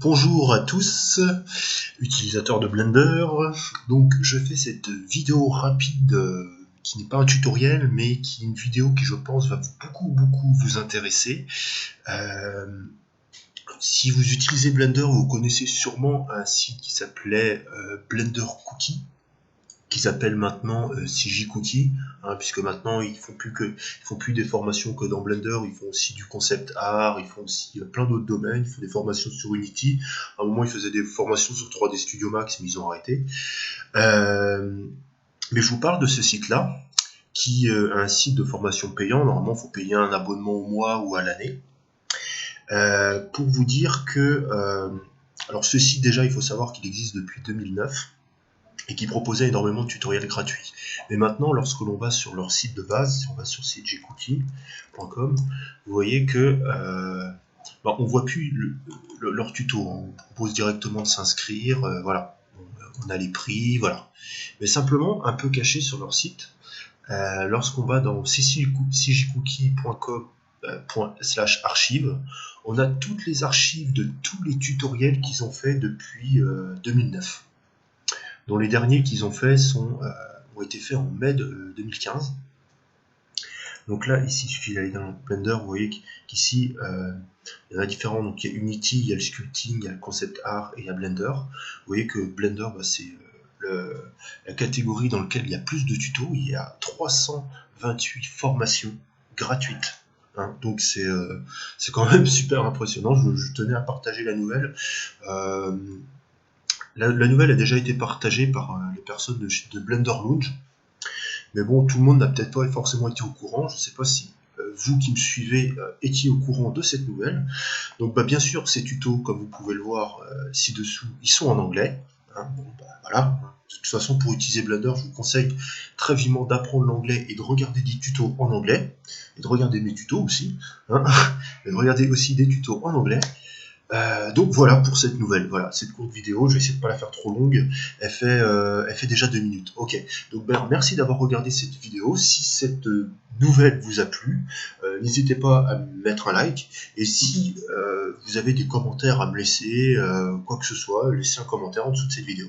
Bonjour à tous, utilisateurs de Blender. Donc je fais cette vidéo rapide qui n'est pas un tutoriel mais qui est une vidéo qui je pense va beaucoup vous intéresser. Si vous utilisez Blender, vous connaissez sûrement un site qui s'appelait Blender Cookie, qui s'appelle maintenant CJ Cookie, puisque maintenant ils font plus des formations que dans Blender, ils font aussi du concept art, ils font aussi plein d'autres domaines, ils font des formations sur Unity. À un moment ils faisaient des formations sur 3D Studio Max, mais ils ont arrêté. Mais je vous parle de ce site-là, qui est un site de formation payant. Normalement il faut payer un abonnement au mois ou à l'année. Pour vous dire que alors ce site, déjà il faut savoir qu'il existe depuis 2009 et qui proposait énormément de tutoriels gratuits. Mais maintenant, lorsque l'on va sur leur site de base, si on va sur cjcookie.com, vous voyez que on voit plus leur tuto. On propose directement de s'inscrire, voilà. On a les prix, voilà. Mais simplement, un peu caché sur leur site, lorsqu'on va dans cjcookie.com/archives, on a toutes les archives de tous les tutoriels qu'ils ont fait depuis 2009. Dont les derniers qu'ils ont fait ont été faits en mai 2015. Donc là, ici, il suffit d'aller dans Blender, vous voyez qu'ici, il y en a différents. Donc il y a Unity, il y a le Sculpting, il y a le Concept Art et il y a Blender. Vous voyez que Blender, c'est la catégorie dans laquelle il y a plus de tutos. Il y a 328 formations gratuites. Donc c'est quand même super impressionnant. Je tenais à partager la nouvelle. La nouvelle a déjà été partagée par les personnes de Blender Lounge, mais bon, tout le monde n'a peut-être pas forcément été au courant. Je ne sais pas si vous qui me suivez étiez au courant de cette nouvelle. Donc bien sûr, ces tutos, comme vous pouvez le voir ci-dessous, ils sont en anglais. Voilà. De toute façon, pour utiliser Blender, je vous conseille très vivement d'apprendre l'anglais et de regarder des tutos en anglais, et de regarder mes tutos aussi, et de regarder aussi des tutos en anglais. Donc voilà pour cette nouvelle, voilà, cette courte vidéo, je vais essayer de pas la faire trop longue, elle fait déjà 2 minutes. Ok, donc merci d'avoir regardé cette vidéo. Si cette nouvelle vous a plu, n'hésitez pas à me mettre un like, et si vous avez des commentaires à me laisser, quoi que ce soit, laissez un commentaire en dessous de cette vidéo.